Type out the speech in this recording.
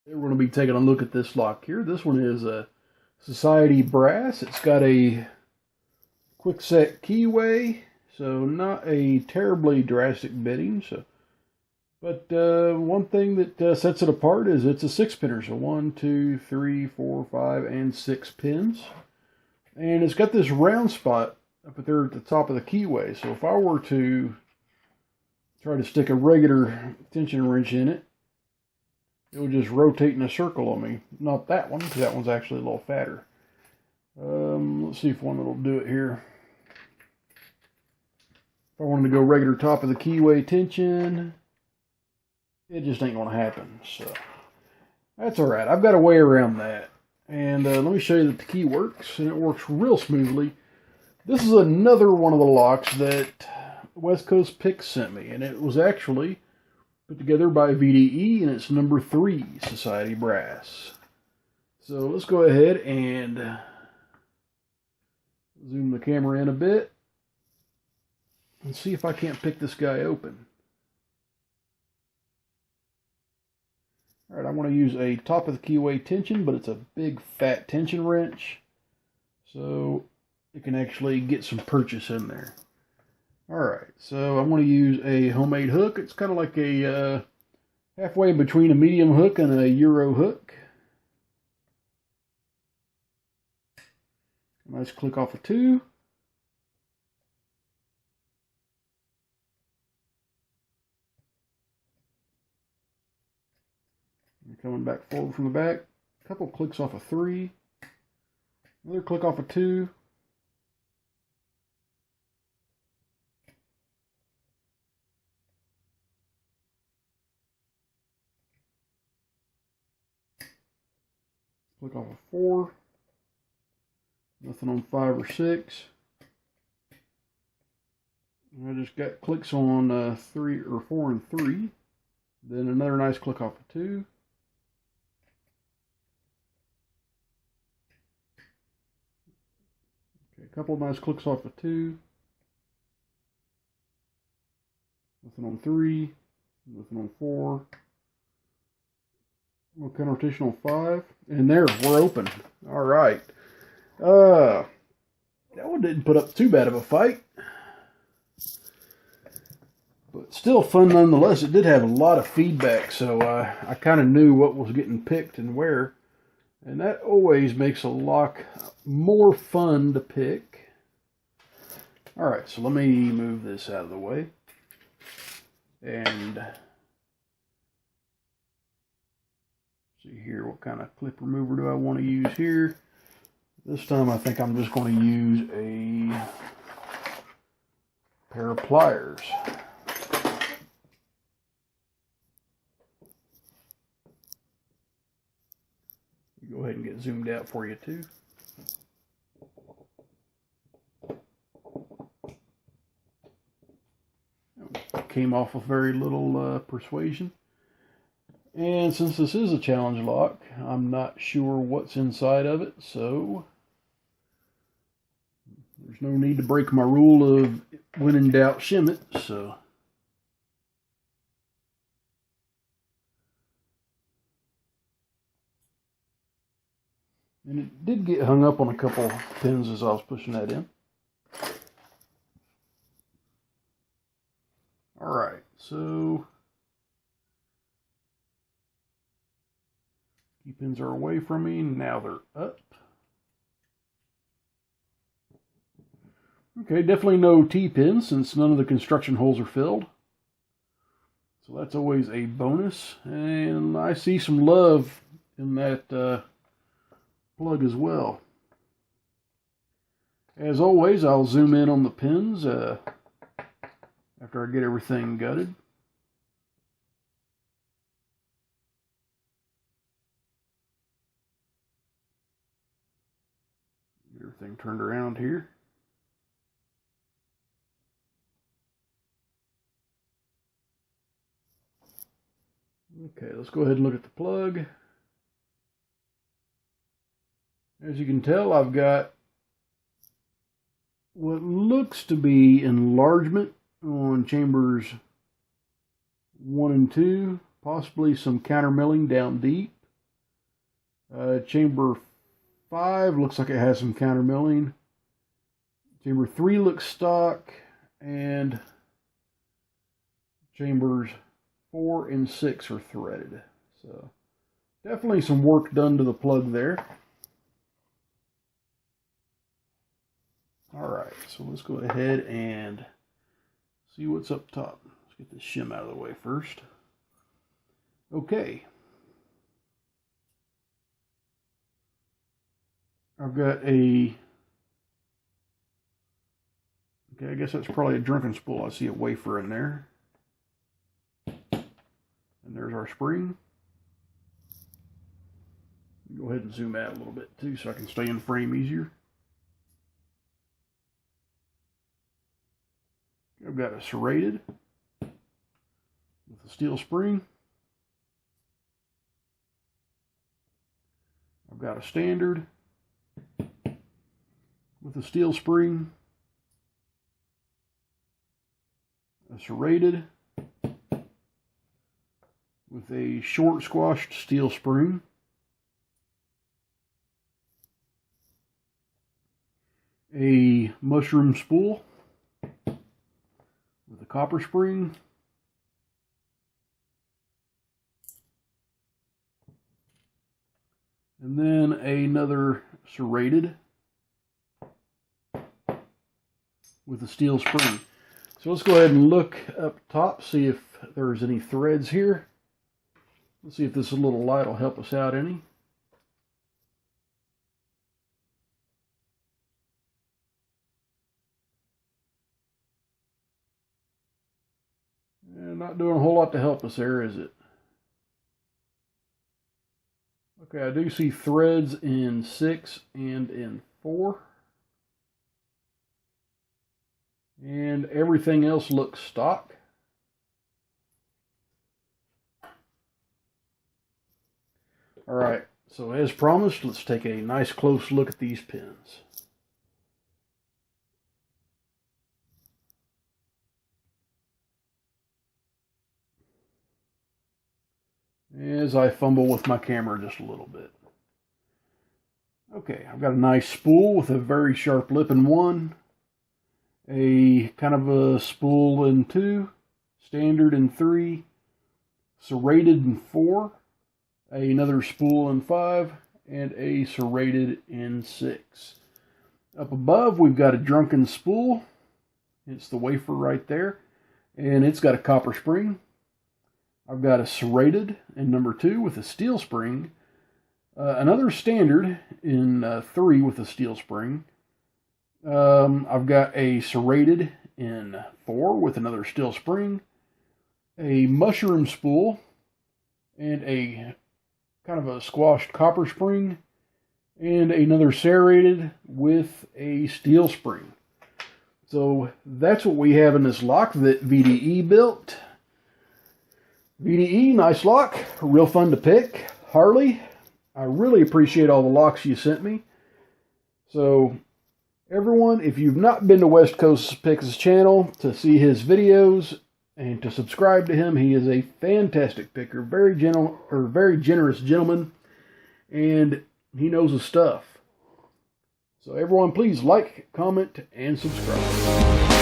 We're going to be taking a look at this lock here. This one is a Society brass. It's got a quick set keyway, so not a terribly drastic bitting. But one thing that sets it apart is it's a 6-pinner. So 1, 2, 3, 4, 5, and 6 pins. And it's got this round spot up there at the top of the keyway. So if I were to try to stick a regular tension wrench in it, it would just rotate in a circle on me. Not that one, because that one's actually a little fatter. Let's see if one will do it here. If I wanted to go regular top of the keyway tension, it just ain't going to happen. So that's all right. I've got a way around that. And let me show you that the key works, and it works real smoothly. This is another one of the locks that West Coast Picks sent me, and it was actually put together by VDE, and it's number 3 Society brass. So let's go ahead and zoom the camera in a bit and see if I can't pick this guy open. Alright, I want to use a top of the keyway tension, but it's a big fat tension wrench, so it can actually get some purchase in there. Alright, so I'm going to use a homemade hook. It's kind of like a halfway between a medium hook and a Euro hook. Nice click off of 2. And coming back forward from the back. A couple clicks off of 3. Another click off of 2. Click off of 4. Nothing on 5 or 6. I just got clicks on 3 or 4 and 3. Then another nice click off of 2. Okay, a couple of nice clicks off of 2. Nothing on 3. Nothing on 4. Little kind of rotation on 5. And there, we're open. Alright. That one didn't put up too bad of a fight. But still fun nonetheless. It did have a lot of feedback, so I kind of knew what was getting picked and where. And that always makes a lock more fun to pick. Alright, so let me move this out of the way. And see here, what kind of clip remover do I want to use here? This time I think I'm just going to use a pair of pliers. Go ahead and get zoomed out for you too. Came off with very little persuasion. And since this is a challenge lock, I'm not sure what's inside of it, so there's no need to break my rule of when in doubt, shim it. So and it did get hung up on a couple pins as I was pushing that in. Alright, so key pins are away from me, now they're up. Okay, definitely no T-pins since none of the construction holes are filled. So that's always a bonus. And I see some love in that plug as well. As always, I'll zoom in on the pins after I get everything gutted. Get everything turned around here. Okay, let's go ahead and look at the plug. As you can tell, I've got what looks to be enlargement on chambers 1 and 2, possibly some counter milling down deep. Chamber 5 looks like it has some counter milling. Chamber 3 looks stock, and chambers 4 and 6 are threaded. So definitely some work done to the plug there. Alright, so let's go ahead and see what's up top. Let's get this shim out of the way first. Okay. I've got a... Okay, I guess that's probably a drunken spool. I see a wafer in there. And there's our spring. Go ahead and zoom out a little bit too so I can stay in frame easier. I've got a serrated with a steel spring. I've got a standard with a steel spring, a serrated with a short squashed steel spring, a mushroom spool with a copper spring, and then another serrated with a steel spring. So let's go ahead and look up top, see if there's any threads here. Let's see if this little light will help us out any. Not doing a whole lot to help us there, is it? Okay, I do see threads in 6 and in 4. And everything else looks stock. Alright, so as promised, let's take a nice close look at these pins. As I fumble with my camera just a little bit. Okay, I've got a nice spool with a very sharp lip in 1, a kind of a spool in 2, standard in 3, serrated in 4, another spool in 5, and a serrated in 6. Up above, we've got a drunken spool. It's the wafer right there, and it's got a copper spring. I've got a serrated in number 2 with a steel spring, another standard in 3 with a steel spring. I've got a serrated in 4 with another steel spring, a mushroom spool, and a kind of a squashed copper spring, and another serrated with a steel spring. So that's what we have in this lock that VDE built. VDE, nice lock, real fun to pick. Harley, I really appreciate all the locks you sent me. So, everyone, if you've not been to West Coast Picks' channel to see his videos and to subscribe to him, he is a fantastic picker, very generous gentleman, and he knows his stuff. So, everyone, please like, comment, and subscribe.